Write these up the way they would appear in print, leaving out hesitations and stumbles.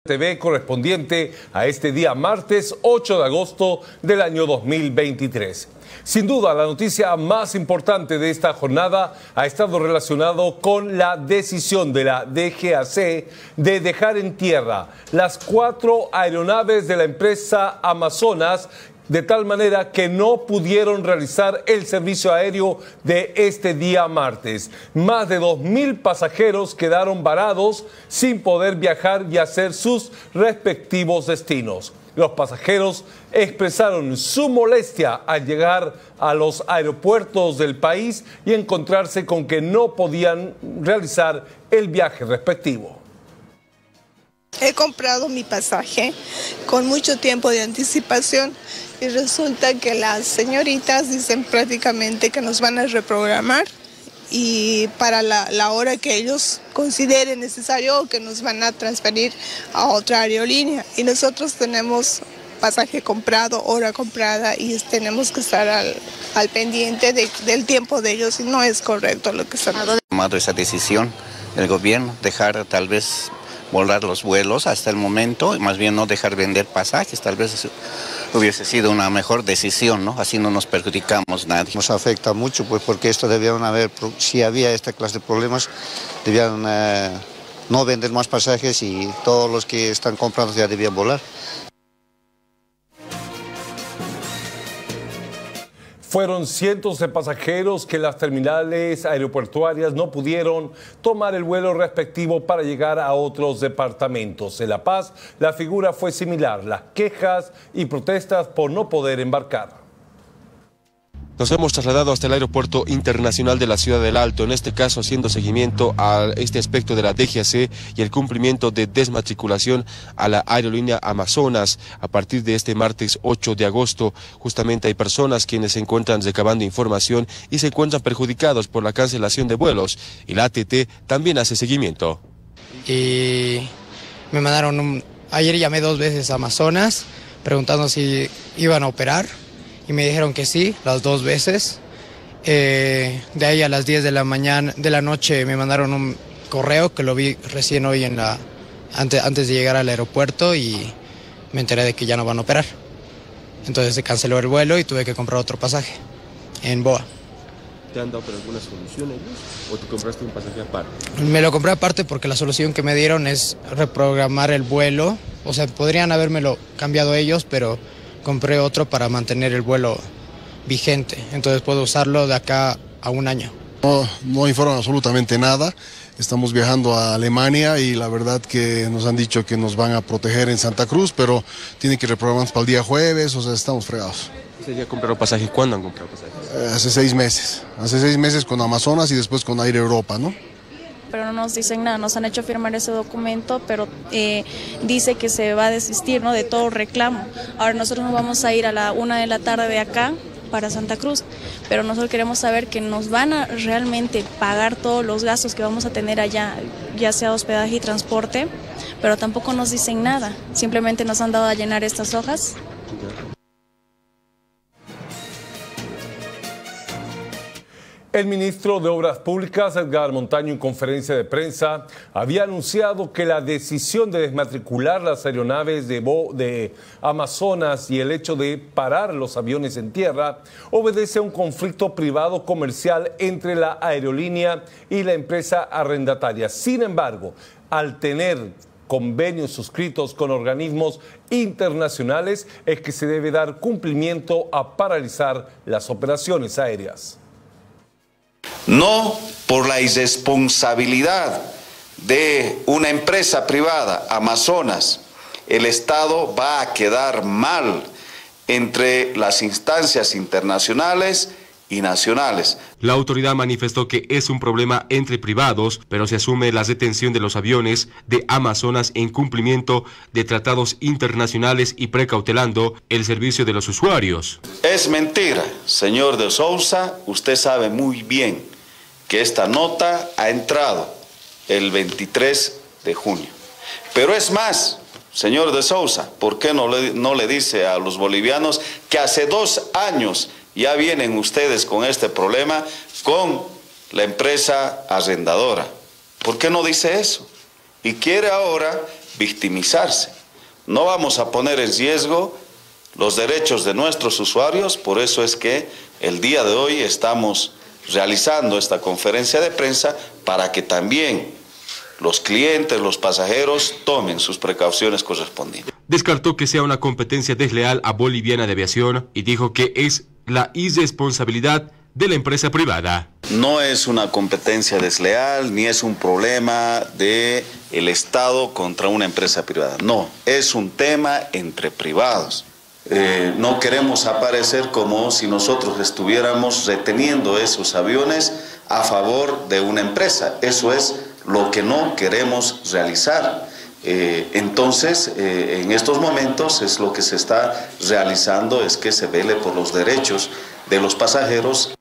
TV correspondiente a este día martes 8 de agosto del año 2023. Sin duda, la noticia más importante de esta jornada ha estado relacionado con la decisión de la DGAC de dejar en tierra las 4 aeronaves de la empresa Amazonas, de tal manera que no pudieron realizar el servicio aéreo de este día martes. Más de 2.000 pasajeros quedaron varados sin poder viajar y hacer sus respectivos destinos. Los pasajeros expresaron su molestia al llegar a los aeropuertos del país y encontrarse con que no podían realizar el viaje respectivo. He comprado mi pasaje con mucho tiempo de anticipación y resulta que las señoritas dicen prácticamente que nos van a reprogramar y para la hora que ellos consideren necesario, que nos van a transferir a otra aerolínea. Y nosotros tenemos pasaje comprado, hora comprada y tenemos que estar al pendiente del tiempo de ellos y no es correcto lo que están haciendo. Tomado esa decisión del gobierno, dejar tal vez volar los vuelos hasta el momento, más bien no dejar vender pasajes, tal vez hubiese sido una mejor decisión, ¿no? Así no nos perjudicamos nadie. Nos afecta mucho, pues, porque esto debieron haber, si había esta clase de problemas, debían no vender más pasajes y todos los que están comprando ya debían volar. Fueron cientos de pasajeros que las terminales aeroportuarias no pudieron tomar el vuelo respectivo para llegar a otros departamentos. En La Paz, la figura fue similar, las quejas y protestas por no poder embarcar. Nos hemos trasladado hasta el Aeropuerto Internacional de la Ciudad del Alto, en este caso haciendo seguimiento a este aspecto de la DGAC y el cumplimiento de desmatriculación a la aerolínea Amazonas. A partir de este martes 8 de agosto, justamente hay personas quienes se encuentran recabando información y se encuentran perjudicados por la cancelación de vuelos, y la ATT también hace seguimiento. Y me mandaron ayer llamé 2 veces a Amazonas preguntando si iban a operar. Y me dijeron que sí, las 2 veces. De ahí a las 10 de la noche me mandaron un correo que lo vi recién hoy antes de llegar al aeropuerto y me enteré de que ya no van a operar. Entonces se canceló el vuelo y tuve que comprar otro pasaje en Boa. ¿Te han dado alguna solución ellos o tú compraste un pasaje aparte? Me lo compré aparte porque la solución que me dieron es reprogramar el vuelo. O sea, podrían habérmelo cambiado ellos, pero compré otro para mantener el vuelo vigente, entonces puedo usarlo de acá a 1 año. No informan absolutamente nada. Estamos viajando a Alemania y la verdad que nos han dicho que nos van a proteger en Santa Cruz, pero tienen que reprogramarnos para el día jueves, o sea, estamos fregados. ¿Ese día compraron pasaje? ¿Cuándo han comprado pasajes? Hace 6 meses. Hace 6 meses con Amazonas y después con Air Europa, ¿no? Pero no nos dicen nada, nos han hecho firmar ese documento, pero dice que se va a desistir, ¿no?, de todo reclamo. Ahora nosotros nos vamos a ir a la 1 de la tarde de acá para Santa Cruz, pero nosotros queremos saber que nos van a realmente pagar todos los gastos que vamos a tener allá, ya sea hospedaje y transporte, pero tampoco nos dicen nada, simplemente nos han dado a llenar estas hojas. El ministro de Obras Públicas, Edgar Montaño, en conferencia de prensa, había anunciado que la decisión de desmatricular las aeronaves de Amazonas y el hecho de parar los aviones en tierra obedece a un conflicto privado comercial entre la aerolínea y la empresa arrendataria. Sin embargo, al tener convenios suscritos con organismos internacionales, es que se debe dar cumplimiento a paralizar las operaciones aéreas. No por la irresponsabilidad de una empresa privada, Amazonas, el Estado va a quedar mal entre las instancias internacionales y nacionales. La autoridad manifestó que es un problema entre privados, pero se asume la detención de los aviones de Amazonas en cumplimiento de tratados internacionales y precautelando el servicio de los usuarios. Es mentira, señor de Sousa, usted sabe muy bien que esta nota ha entrado el 23 de junio. Pero es más, señor de Sousa, ¿por qué no le dice a los bolivianos que hace 2 años ya vienen ustedes con este problema con la empresa arrendadora? ¿Por qué no dice eso? Y quiere ahora victimizarse. No vamos a poner en riesgo los derechos de nuestros usuarios, por eso es que el día de hoy estamos realizando esta conferencia de prensa para que también los clientes, los pasajeros tomen sus precauciones correspondientes. Descartó que sea una competencia desleal a Boliviana de Aviación y dijo que es la irresponsabilidad de la empresa privada. No es una competencia desleal ni es un problema del Estado contra una empresa privada. No, es un tema entre privados. No queremos aparecer como si nosotros estuviéramos reteniendo esos aviones a favor de una empresa. Eso es lo que no queremos realizar. Entonces, en estos momentos es lo que se está realizando, es que se vele por los derechos de los pasajeros.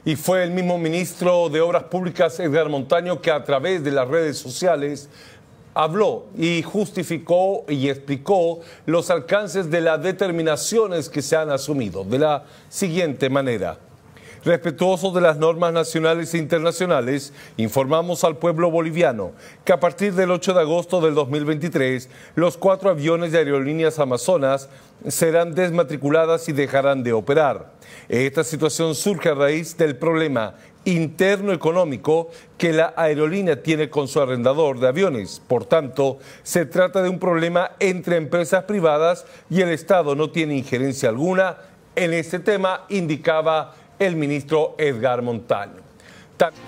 Y fue el mismo ministro de Obras Públicas, Edgar Montaño, que a través de las redes sociales habló y justificó y explicó los alcances de las determinaciones que se han asumido de la siguiente manera. Respetuosos de las normas nacionales e internacionales, informamos al pueblo boliviano que a partir del 8 de agosto del 2023, los 4 aviones de Aerolíneas Amazonas serán desmatriculadas y dejarán de operar. Esta situación surge a raíz del problema interno económico que la aerolínea tiene con su arrendador de aviones. Por tanto, se trata de un problema entre empresas privadas y el Estado no tiene injerencia alguna en este tema, indicaba el ministro Edgar Montaño. También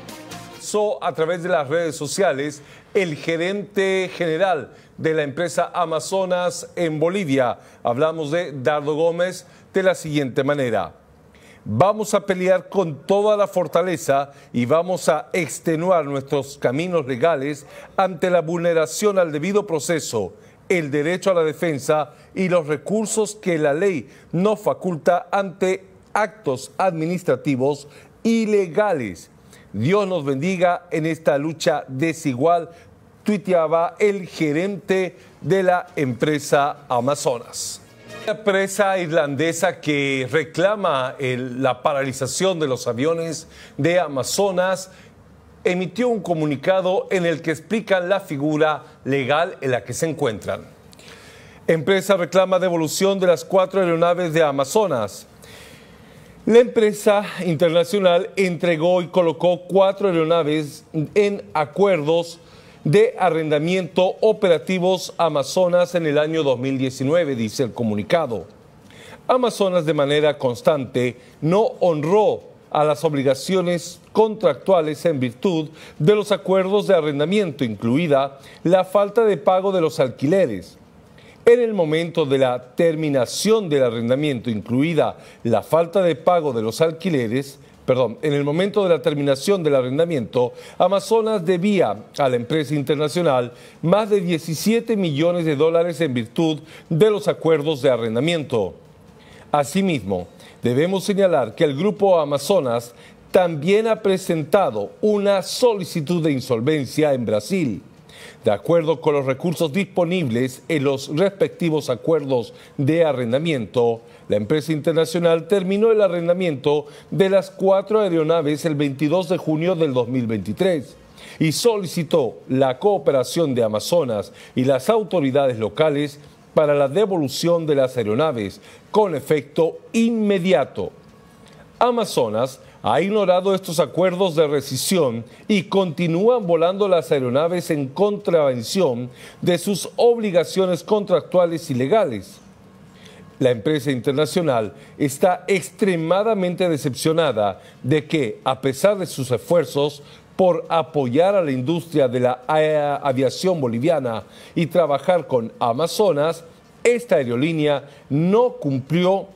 a través de las redes sociales el gerente general de la empresa Amazonas en Bolivia, hablamos de Dardo Gómez, de la siguiente manera: vamos a pelear con toda la fortaleza y vamos a extenuar nuestros caminos legales ante la vulneración al debido proceso, el derecho a la defensa y los recursos que la ley nos faculta ante actos administrativos ilegales. Dios nos bendiga en esta lucha desigual, tuiteaba el gerente de la empresa Amazonas. La empresa irlandesa que reclama la paralización de los aviones de Amazonas emitió un comunicado en el que explican la figura legal en la que se encuentran. Empresa reclama devolución de las 4 aeronaves de Amazonas. La empresa internacional entregó y colocó 4 aeronaves en acuerdos de arrendamiento operativos Amazonas en el año 2019, dice el comunicado. Amazonas de manera constante no honró a las obligaciones contractuales en virtud de los acuerdos de arrendamiento, incluida la falta de pago de los alquileres. En el momento de la terminación del arrendamiento, incluida la falta de pago de los alquileres, en el momento de la terminación del arrendamiento, Amazonas debía a la empresa internacional más de 17 millones de dólares en virtud de los acuerdos de arrendamiento. Asimismo, debemos señalar que el grupo Amazonas también ha presentado una solicitud de insolvencia en Brasil. De acuerdo con los recursos disponibles en los respectivos acuerdos de arrendamiento, la empresa internacional terminó el arrendamiento de las 4 aeronaves el 22 de junio del 2023 y solicitó la cooperación de Amazonas y las autoridades locales para la devolución de las aeronaves con efecto inmediato. Amazonas ha ignorado estos acuerdos de rescisión y continúan volando las aeronaves en contravención de sus obligaciones contractuales y legales. La empresa internacional está extremadamente decepcionada de que, a pesar de sus esfuerzos por apoyar a la industria de la aviación boliviana y trabajar con Amazonas, esta aerolínea no cumplió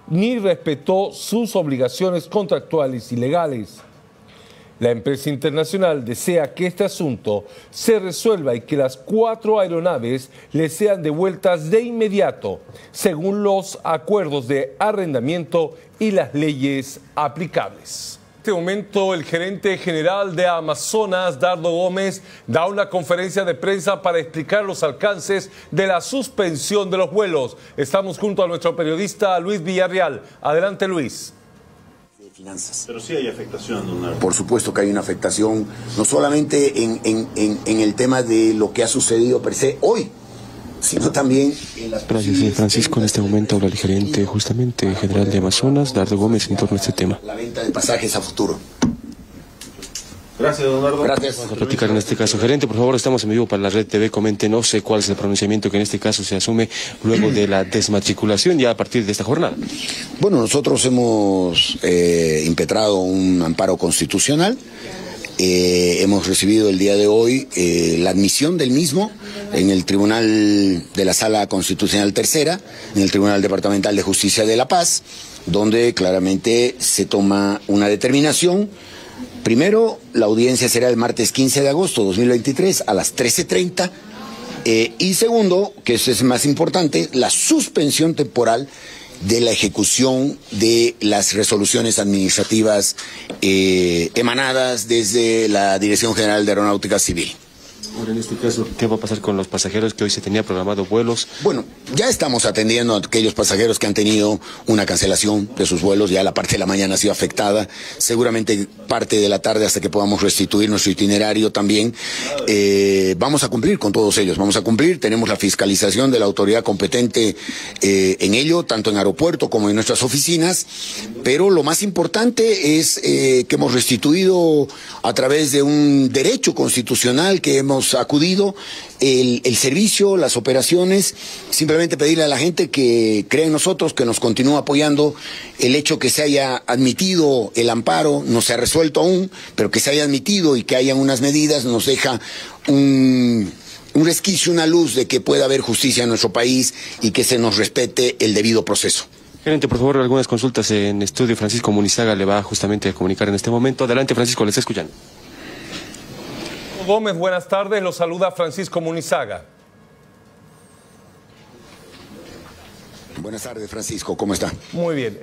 ni respetó sus obligaciones contractuales y legales. La empresa internacional desea que este asunto se resuelva y que las 4 aeronaves le sean devueltas de inmediato, según los acuerdos de arrendamiento y las leyes aplicables. En este momento, el gerente general de Amazonas, Dardo Gómez, da una conferencia de prensa para explicar los alcances de la suspensión de los vuelos. Estamos junto a nuestro periodista Luis Villarreal. Adelante, Luis. finanzas. Pero sí hay afectación, don Nardo. Por supuesto que hay una afectación, no solamente en el tema de lo que ha sucedido per se hoy, sino también en las... Gracias, Francisco. En este momento habla el gerente justamente general de Amazonas, Dardo Gómez, en torno a este tema. La venta de pasajes a futuro. Gracias, don Nardo. Gracias. Vamos a platicar en este caso. Gerente, por favor, estamos en vivo para la Red TV. Coméntenos cuál es el pronunciamiento que en este caso se asume luego de la desmatriculación ya a partir de esta jornada. Bueno, nosotros hemos impetrado un amparo constitucional. Hemos recibido el día de hoy la admisión del mismo en el Tribunal de la Sala Constitucional Tercera, en el Tribunal Departamental de Justicia de La Paz, donde claramente se toma una determinación. Primero, la audiencia será el martes 15 de agosto de 2023 a las 13:30. Y segundo, que eso es más importante, la suspensión temporal de la ejecución de las resoluciones administrativas emanadas desde la Dirección General de Aeronáutica Civil. Ahora, en este caso, ¿qué va a pasar con los pasajeros que hoy se tenía programado vuelos? Bueno, ya estamos atendiendo a aquellos pasajeros que han tenido una cancelación de sus vuelos, ya la parte de la mañana ha sido afectada, seguramente parte de la tarde hasta que podamos restituir nuestro itinerario también. Vamos a cumplir con todos ellos, vamos a cumplir, tenemos la fiscalización de la autoridad competente en ello, tanto en aeropuerto como en nuestras oficinas, pero lo más importante es que hemos restituido a través de un derecho constitucional que hemos acudido el servicio, las operaciones, simplemente pedirle a la gente que crea en nosotros, que nos continúe apoyando. El hecho que se haya admitido el amparo, no se ha resuelto aún, pero que se haya admitido y que hayan unas medidas nos deja un resquicio, una luz de que pueda haber justicia en nuestro país y que se nos respete el debido proceso. Gerente, por favor, algunas consultas en estudio. Francisco Munizaga le va justamente a comunicar en este momento. Adelante, Francisco, le está escuchando. Gómez, buenas tardes. Lo saluda Francisco Munizaga. Buenas tardes, Francisco. ¿Cómo está? Muy bien.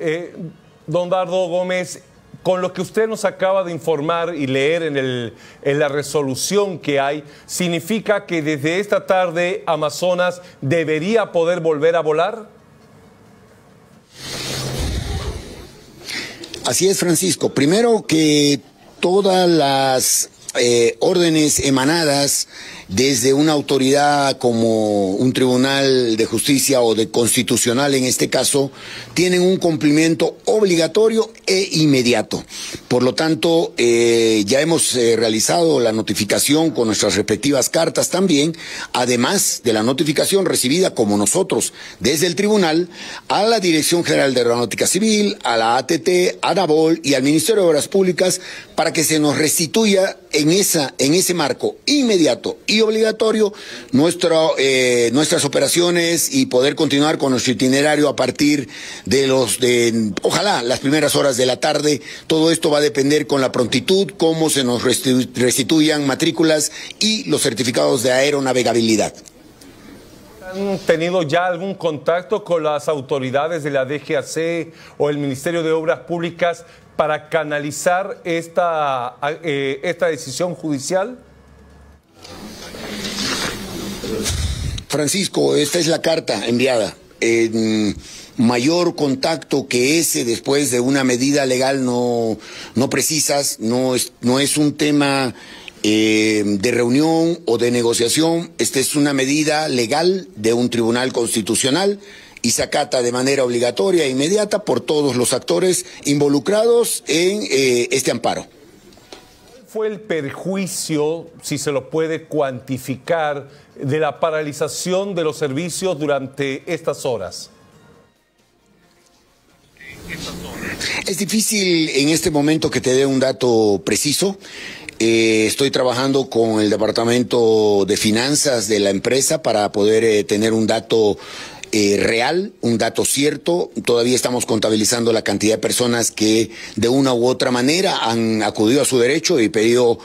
Don Dardo Gómez, con lo que usted nos acaba de informar y leer en la resolución que hay, ¿significa que desde esta tarde Amazonas debería poder volver a volar? Así es, Francisco. Primero que todas las órdenes emanadas desde una autoridad como un tribunal de justicia o de constitucional en este caso, tienen un cumplimiento obligatorio e inmediato. Por lo tanto, ya hemos realizado la notificación con nuestras respectivas cartas también, además de la notificación recibida como nosotros desde el tribunal a la Dirección General de Aeronáutica Civil, a la ATT, a NAVOL y al Ministerio de Obras Públicas para que se nos restituya en ese marco inmediato y obligatorio nuestras operaciones y poder continuar con nuestro itinerario a partir de ojalá las primeras horas de la tarde. Todo esto va a depender con la prontitud, cómo se nos restituyan matrículas y los certificados de aeronavegabilidad. ¿Han tenido ya algún contacto con las autoridades de la DGAC o el Ministerio de Obras Públicas para canalizar esta decisión judicial? Francisco, esta es la carta enviada. Mayor contacto que ese después de una medida legal no precisas, no es un tema de reunión o de negociación. Esta es una medida legal de un tribunal constitucional y se acata de manera obligatoria e inmediata por todos los actores involucrados en este amparo. ¿Cuál fue el perjuicio, si se lo puede cuantificar, de la paralización de los servicios durante estas horas? Es difícil en este momento que te dé un dato preciso. Estoy trabajando con el departamento de finanzas de la empresa para poder tener un dato real, un dato cierto. Todavía estamos contabilizando la cantidad de personas que de una u otra manera han acudido a su derecho y pedido,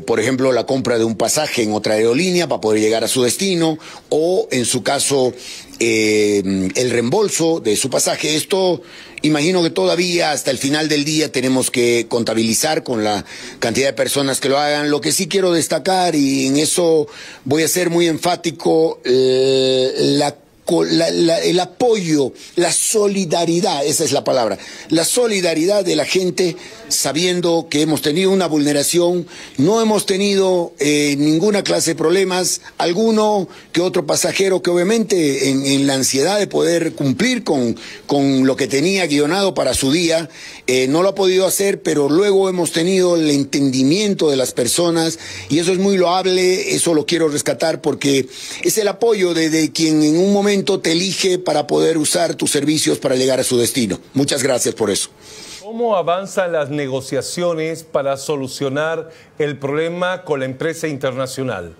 por ejemplo, la compra de un pasaje en otra aerolínea para poder llegar a su destino o, en su caso, el reembolso de su pasaje. Esto, imagino que todavía hasta el final del día tenemos que contabilizar con la cantidad de personas que lo hagan. Lo que sí quiero destacar, y en eso voy a ser muy enfático, la el apoyo, la solidaridad, esa es la palabra, la solidaridad de la gente, sabiendo que hemos tenido una vulneración, no hemos tenido ninguna clase de problemas, alguno que otro pasajero que obviamente en la ansiedad de poder cumplir con lo que tenía guionado para su día, no lo ha podido hacer, pero luego hemos tenido el entendimiento de las personas y eso es muy loable, eso lo quiero rescatar porque es el apoyo de quien en un momento te elige para poder usar tus servicios para llegar a su destino. Muchas gracias por eso. ¿Cómo avanzan las negociaciones para solucionar el problema con la empresa internacional?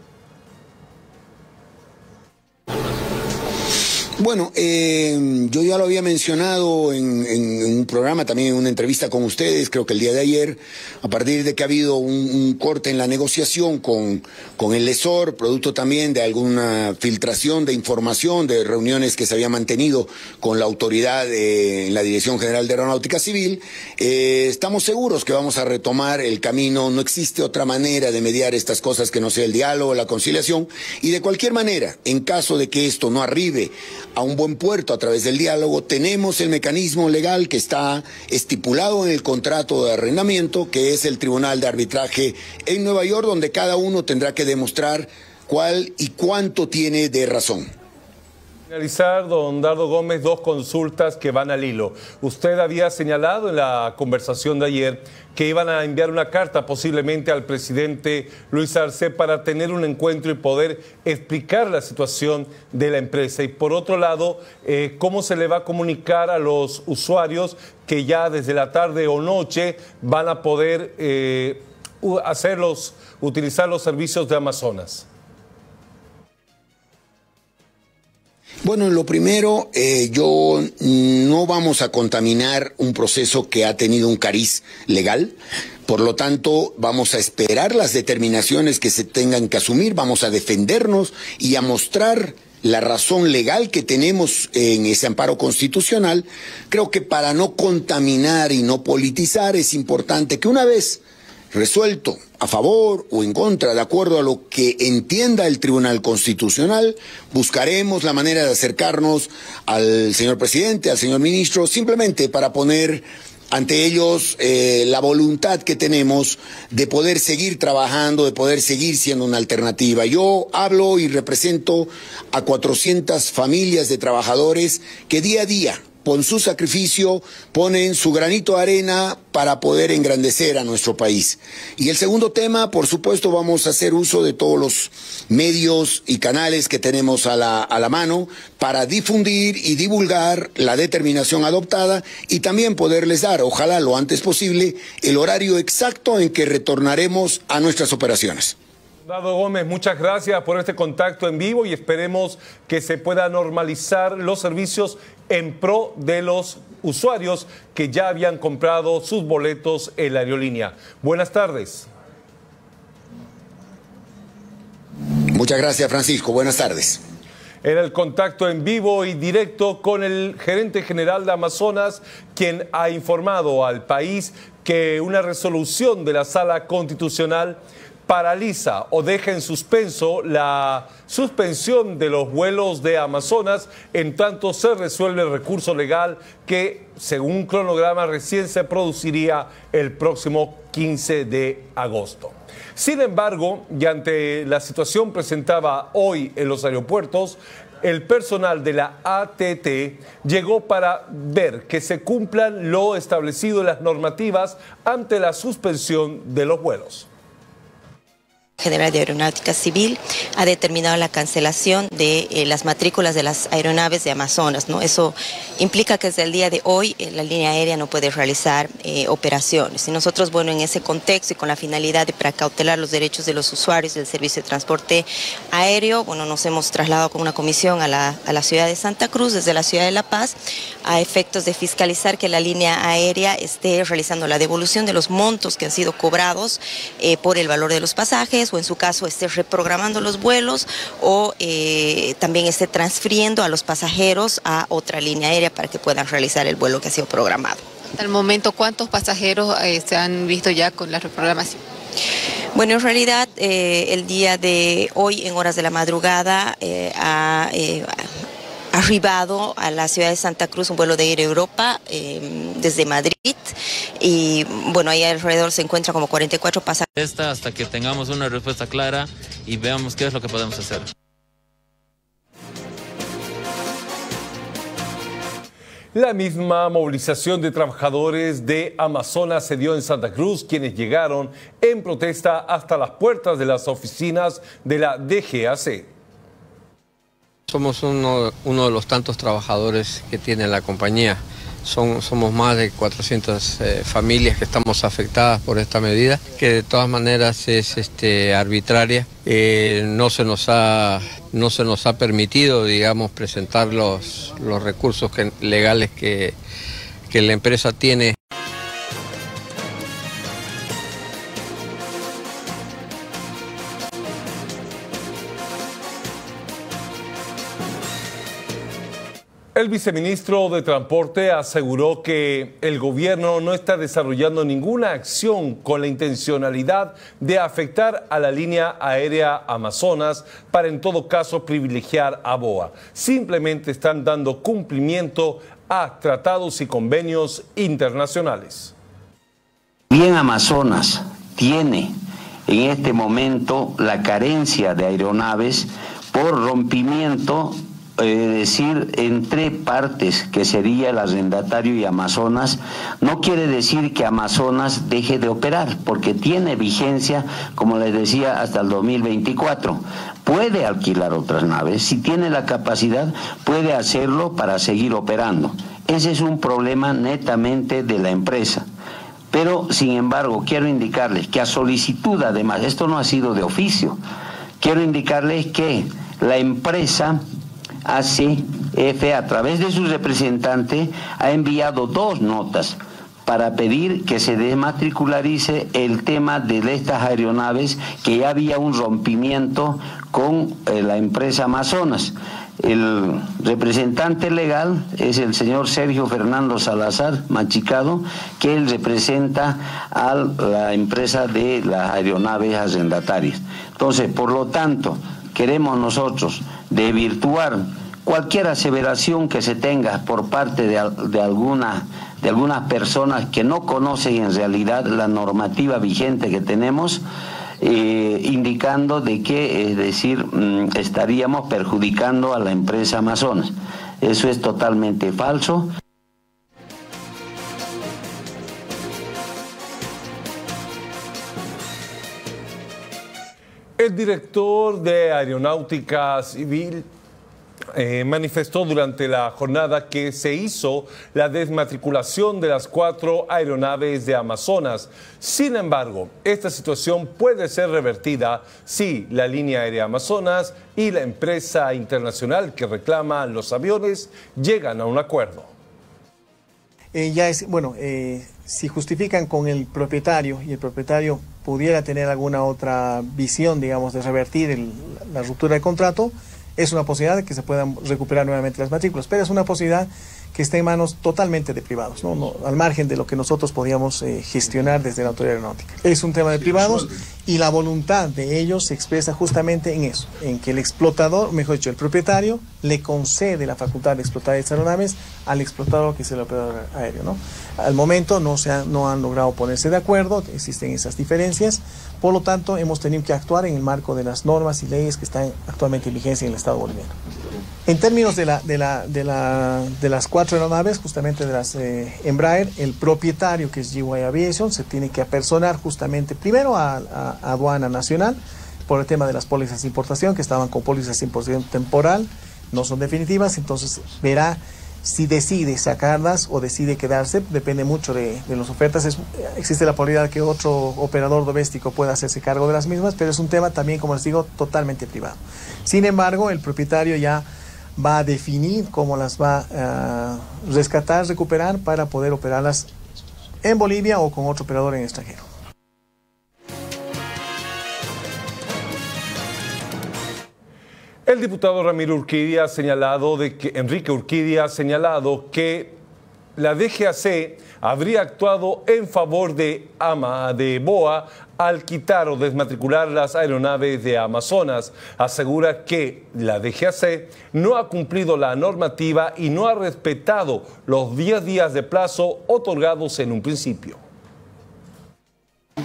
Bueno, yo ya lo había mencionado en un programa, también en una entrevista con ustedes, creo que el día de ayer, a partir de que ha habido un corte en la negociación con el lessor, producto también de alguna filtración de información, de reuniones que se habían mantenido con la autoridad en la Dirección General de Aeronáutica Civil, estamos seguros que vamos a retomar el camino, no existe otra manera de mediar estas cosas que no sea el diálogo, la conciliación, y de cualquier manera, en caso de que esto no arribe a un buen puerto a través del diálogo, tenemos el mecanismo legal que está estipulado en el contrato de arrendamiento, que es el Tribunal de Arbitraje en Nueva York, donde cada uno tendrá que demostrar cuál y cuánto tiene de razón. Finalizar, don Dardo Gómez, dos consultas que van al hilo. Usted había señalado en la conversación de ayer que iban a enviar una carta posiblemente al presidente Luis Arce para tener un encuentro y poder explicar la situación de la empresa. Y por otro lado, ¿cómo se le va a comunicar a los usuarios que ya desde la tarde o noche van a poder utilizar los servicios de Amazonas? Bueno, lo primero, no vamos a contaminar un proceso que ha tenido un cariz legal, por lo tanto vamos a esperar las determinaciones que se tengan que asumir, vamos a defendernos y a mostrar la razón legal que tenemos en ese amparo constitucional. Creo que para no contaminar y no politizar es importante que una vez resuelto a favor o en contra, de acuerdo a lo que entienda el Tribunal Constitucional, buscaremos la manera de acercarnos al señor presidente, al señor ministro, simplemente para poner ante ellos la voluntad que tenemos de poder seguir trabajando, de poder seguir siendo una alternativa. Yo hablo y represento a 400 familias de trabajadores que día a día, con su sacrificio, ponen su granito de arena para poder engrandecer a nuestro país. Y el segundo tema, por supuesto, vamos a hacer uso de todos los medios y canales que tenemos a la mano para difundir y divulgar la determinación adoptada y también poderles dar, ojalá lo antes posible, el horario exacto en que retornaremos a nuestras operaciones. Dardo Gómez, muchas gracias por este contacto en vivo y esperemos que se pueda normalizar los servicios en pro de los usuarios que ya habían comprado sus boletos en la aerolínea. Buenas tardes. Muchas gracias, Francisco. Buenas tardes. Era el contacto en vivo y directo con el gerente general de Amazonas, quien ha informado al país que una resolución de la Sala Constitucional paraliza o deja en suspenso la suspensión de los vuelos de Amazonas en tanto se resuelve el recurso legal que, según un cronograma recién, se produciría el próximo 15 de agosto. Sin embargo, y ante la situación presentada hoy en los aeropuertos, el personal de la ATT llegó para ver que se cumplan lo establecido en las normativas ante la suspensión de los vuelos. General de Aeronáutica Civil ha determinado la cancelación de las matrículas de las aeronaves de Amazonas, ¿no? Eso implica que desde el día de hoy la línea aérea no puede realizar operaciones. Y nosotros, bueno, en ese contexto y con la finalidad de precautelar los derechos de los usuarios del servicio de transporte aéreo, bueno, nos hemos trasladado con una comisión a la ciudad de Santa Cruz, desde la ciudad de La Paz, a efectos de fiscalizar que la línea aérea esté realizando la devolución de los montos que han sido cobrados por el valor de los pasajes, o en su caso esté reprogramando los vuelos o también esté transfiriendo a los pasajeros a otra línea aérea para que puedan realizar el vuelo que ha sido programado. Hasta el momento, ¿cuántos pasajeros se han visto ya con la reprogramación? Bueno, en realidad ha arribado a la ciudad de Santa Cruz un vuelo de Air Europa desde Madrid y bueno, ahí alrededor se encuentra como 44 pasajeros. Hasta que tengamos una respuesta clara y veamos qué es lo que podemos hacer. La misma movilización de trabajadores de Amazonas se dio en Santa Cruz, quienes llegaron en protesta hasta las puertas de las oficinas de la DGAC. Somos uno de los tantos trabajadores que tiene la compañía. Somos más de 400 familias que estamos afectadas por esta medida, que de todas maneras es arbitraria. No se nos ha permitido, digamos, presentar los recursos legales que la empresa tiene. El viceministro de Transporte aseguró que el gobierno no está desarrollando ninguna acción con la intencionalidad de afectar a la línea aérea Amazonas para en todo caso privilegiar a BOA. Simplemente están dando cumplimiento a tratados y convenios internacionales. Bien, Amazonas tiene en este momento la carencia de aeronaves por rompimiento, es decir, entre partes, que sería el arrendatario y Amazonas. No quiere decir que Amazonas deje de operar, porque tiene vigencia, como les decía, hasta el 2024. Puede alquilar otras naves, si tiene la capacidad, puede hacerlo para seguir operando. Ese es un problema netamente de la empresa. Pero, sin embargo, quiero indicarles que a solicitud, además, esto no ha sido de oficio, quiero indicarles que la empresa ACF, a través de su representante, ha enviado 2 notas para pedir que se desmatricularice el tema de estas aeronaves, que ya había un rompimiento con la empresa Amazonas. El representante legal es el señor Sergio Fernando Salazar Machicado, que él representa a la empresa de las aeronaves arrendatarias. Entonces, por lo tanto, queremos nosotros desvirtuar cualquier aseveración que se tenga por parte de algunas personas que no conocen en realidad la normativa vigente que tenemos, indicando de que, es decir, estaríamos perjudicando a la empresa Amazonas. Eso es totalmente falso. El director de Aeronáutica Civil manifestó durante la jornada que se hizo la desmatriculación de las 4 aeronaves de Amazonas. Sin embargo, esta situación puede ser revertida si la línea aérea Amazonas y la empresa internacional que reclama los aviones llegan a un acuerdo. Si justifican con el propietario y el propietario pudiera tener alguna otra visión, digamos, de revertir la ruptura del contrato, es una posibilidad de que se puedan recuperar nuevamente las matrículas, pero es una posibilidad que está en manos totalmente de privados, ¿no? Al margen de lo que nosotros podíamos gestionar desde la autoridad aeronáutica. Es un tema de privados y la voluntad de ellos se expresa justamente en eso, en que el explotador, mejor dicho, el propietario, le concede la facultad de explotar esas aeronaves al explotador, que es el operador aéreo, ¿no? Al momento no han logrado ponerse de acuerdo, existen esas diferencias, por lo tanto hemos tenido que actuar en el marco de las normas y leyes que están actualmente en vigencia en el Estado boliviano. En términos de las 4 aeronaves, justamente de las Embraer, el propietario, que es GY Aviation, se tiene que apersonar justamente primero a Aduana Nacional por el tema de las pólizas de importación, que estaban con pólizas de importación temporal, no son definitivas, entonces verá si decide sacarlas o decide quedarse, depende mucho de las ofertas. Existe la posibilidad de que otro operador doméstico pueda hacerse cargo de las mismas, pero es un tema también, como les digo, totalmente privado. Sin embargo, el propietario ya va a definir cómo las va a rescatar, recuperar, para poder operarlas en Bolivia o con otro operador en el extranjero. El diputado Ramiro Urquidia Enrique Urquidia ha señalado que la DGAC habría actuado en favor de BOA al quitar o desmatricular las aeronaves de Amazonas. Asegura que la DGAC no ha cumplido la normativa y no ha respetado los 10 días de plazo otorgados en un principio.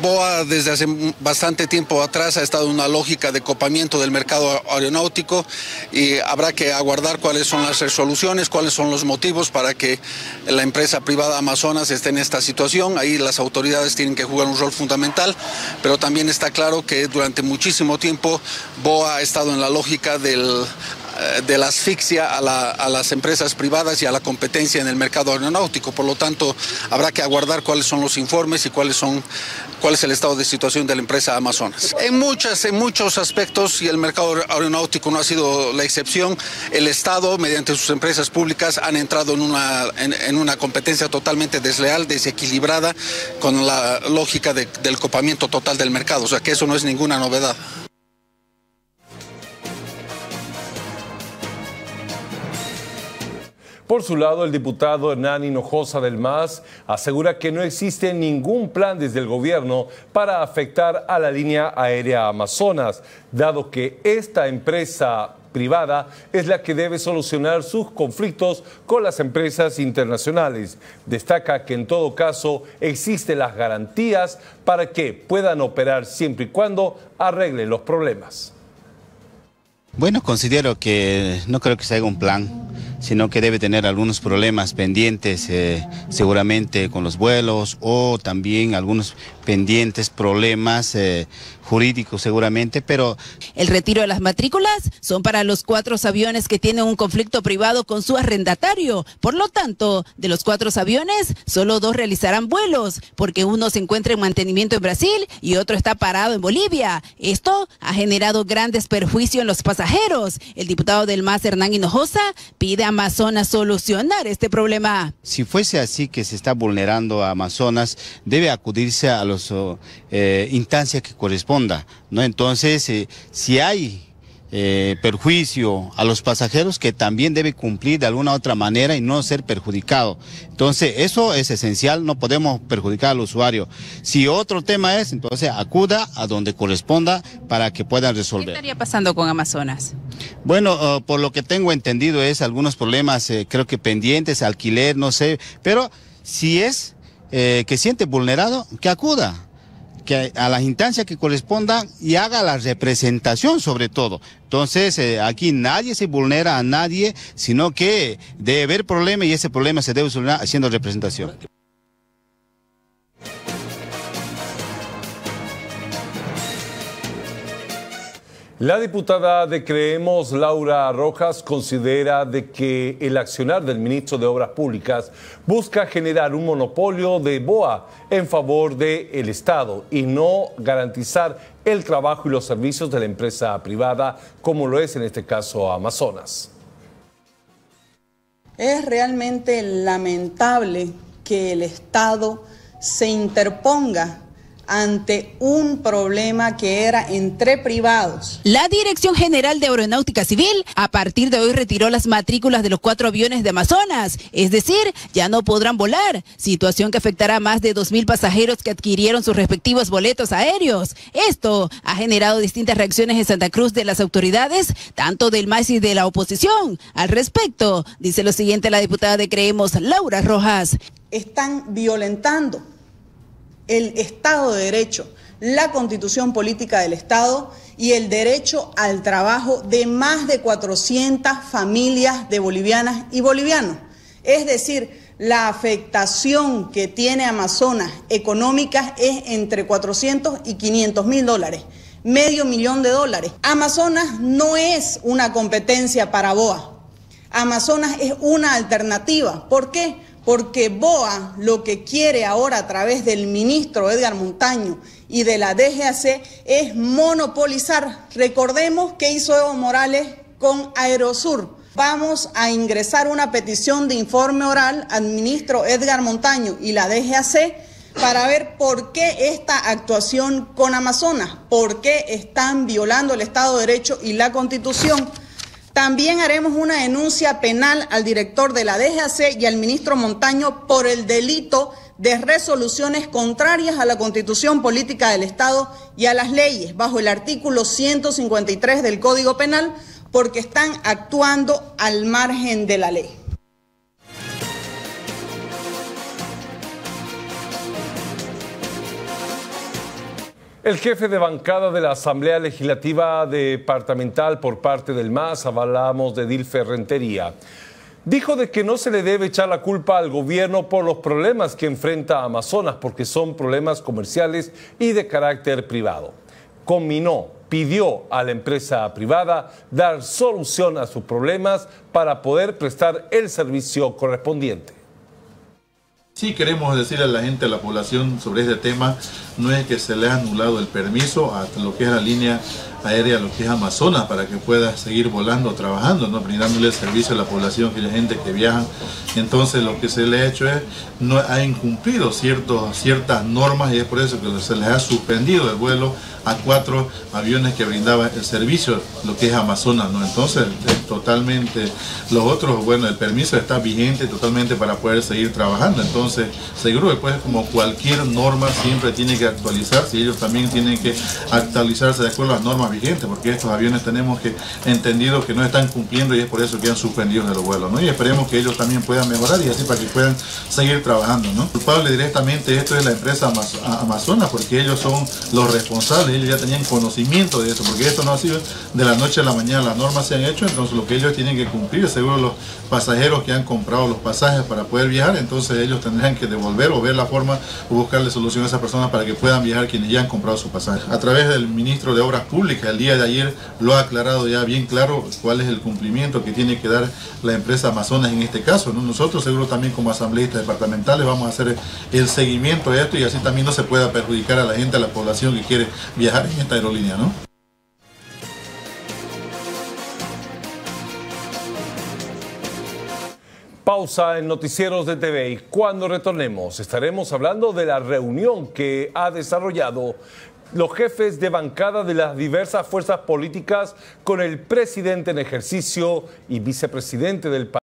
BOA desde hace bastante tiempo atrás ha estado en una lógica de copamiento del mercado aeronáutico y habrá que aguardar cuáles son las resoluciones, cuáles son los motivos para que la empresa privada Amazonas esté en esta situación. Ahí las autoridades tienen que jugar un rol fundamental, pero también está claro que durante muchísimo tiempo BOA ha estado en la lógica de la asfixia a las empresas privadas y a la competencia en el mercado aeronáutico. Por lo tanto, habrá que aguardar cuáles son los informes y cuál es el estado de situación de la empresa Amazonas. En muchos aspectos, y el mercado aeronáutico no ha sido la excepción, el Estado, mediante sus empresas públicas, han entrado en una competencia totalmente desleal, desequilibrada, con la lógica del copamiento total del mercado. O sea que eso no es ninguna novedad. Por su lado, el diputado Hernán Hinojosa del MAS asegura que no existe ningún plan desde el gobierno para afectar a la línea aérea Amazonas, dado que esta empresa privada es la que debe solucionar sus conflictos con las empresas internacionales. Destaca que en todo caso existen las garantías para que puedan operar siempre y cuando arreglen los problemas. Bueno, considero que no creo que se haga un plan, sino que debe tener algunos problemas pendientes seguramente con los vuelos, o también algunos pendientes problemas jurídicos seguramente, pero... El retiro de las matrículas son para los 4 aviones que tienen un conflicto privado con su arrendatario. Por lo tanto, de los 4 aviones, solo 2 realizarán vuelos, porque uno se encuentra en mantenimiento en Brasil y otro está parado en Bolivia. Esto ha generado grandes perjuicios en los pasajeros. El diputado del MAS, Hernán Hinojosa, pide a Amazonas solucionar este problema. Si fuese así que se está vulnerando a Amazonas, debe acudirse a las instancias que corresponda, ¿no? Entonces, si hay perjuicio a los pasajeros, que también debe cumplir de alguna otra manera y no ser perjudicado. Entonces, eso es esencial, no podemos perjudicar al usuario. Si otro tema es, entonces acuda a donde corresponda para que puedan resolver. ¿Qué estaría pasando con Amazonas? Bueno, por lo que tengo entendido es algunos problemas, creo que pendientes, alquiler, no sé, pero si es que siente vulnerado, que acuda a las instancias que correspondan y haga la representación sobre todo. Entonces, aquí nadie se vulnera a nadie, sino que debe haber problema y ese problema se debe solucionar haciendo representación. La diputada de Creemos, Laura Rojas, considera de que el accionar del ministro de Obras Públicas busca generar un monopolio de BOA en favor del Estado y no garantizar el trabajo y los servicios de la empresa privada, como lo es en este caso Amazonas. Es realmente lamentable que el Estado se interponga ante un problema que era entre privados. La Dirección General de Aeronáutica Civil a partir de hoy retiró las matrículas de los 4 aviones de Amazonas, es decir, ya no podrán volar, situación que afectará a más de 2.000 pasajeros que adquirieron sus respectivos boletos aéreos. Esto ha generado distintas reacciones en Santa Cruz de las autoridades, tanto del MAS y de la oposición. Al respecto, dice lo siguiente la diputada de Creemos, Laura Rojas. Están violentando el Estado de Derecho, la Constitución Política del Estado y el derecho al trabajo de más de 400 familias de bolivianas y bolivianos. Es decir, la afectación que tiene Amazonas económica es entre 400 y 500 mil dólares, $500,000. Amazonas no es una competencia para BOA. Amazonas es una alternativa. ¿Por qué? Porque BOA lo que quiere ahora a través del ministro Edgar Montaño y de la DGAC es monopolizar. Recordemos qué hizo Evo Morales con Aerosur. Vamos a ingresar una petición de informe oral al ministro Edgar Montaño y la DGAC para ver por qué esta actuación con Amazonas, por qué están violando el Estado de Derecho y la Constitución. También haremos una denuncia penal al director de la DGAC y al ministro Montaño por el delito de resoluciones contrarias a la Constitución Política del Estado y a las leyes bajo el artículo 153 del Código Penal, porque están actuando al margen de la ley. El jefe de bancada de la Asamblea Legislativa Departamental por parte del MAS, hablamos de Dilfe Rentería, dijo de que no se le debe echar la culpa al gobierno por los problemas que enfrenta Amazonas, porque son problemas comerciales y de carácter privado. Pidió a la empresa privada dar solución a sus problemas para poder prestar el servicio correspondiente. Sí queremos decirle a la gente, a la población sobre este tema, no es que se le ha anulado el permiso a lo que es la línea aérea, lo que es Amazonas, para que pueda seguir volando, trabajando, ¿no? Brindándole el servicio a la población, a la gente que viaja. Entonces lo que se le ha hecho es, no ha incumplido ciertas normas, y es por eso que se les ha suspendido el vuelo a 4 aviones que brindaban el servicio, lo que es Amazonas, ¿no? Entonces totalmente, los otros, bueno, el permiso está vigente totalmente para poder seguir trabajando. Entonces seguro que pues, como cualquier norma siempre tiene que actualizarse, y ellos también tienen que actualizarse de acuerdo a las normas vigentes, porque estos aviones tenemos que entendido que no están cumpliendo, y es por eso que han suspendido de los vuelos, ¿no? Y esperemos que ellos también puedan mejorar, y así para que puedan seguir trabajando, ¿no? Culpable directamente esto es la empresa Amazonas, porque ellos son los responsables, ellos ya tenían conocimiento de eso, porque esto no ha sido de la noche a la mañana, las normas se han hecho, entonces lo que ellos tienen que cumplir, seguro los pasajeros que han comprado los pasajes para poder viajar, entonces ellos tendrán que devolver o ver la forma o buscarle solución a esas personas para que puedan viajar quienes ya han comprado su pasaje. A través del ministro de Obras Públicas, el día de ayer lo ha aclarado ya bien claro cuál es el cumplimiento que tiene que dar la empresa Amazonas en este caso, ¿no? Nosotros seguro también como asambleístas departamentales vamos a hacer el seguimiento de esto, y así también no se pueda perjudicar a la gente, a la población que quiere viajar en esta aerolínea, ¿no? Pausa en Noticieros de TV, y cuando retornemos estaremos hablando de la reunión que ha desarrollado los jefes de bancada de las diversas fuerzas políticas con el presidente en ejercicio y vicepresidente del país.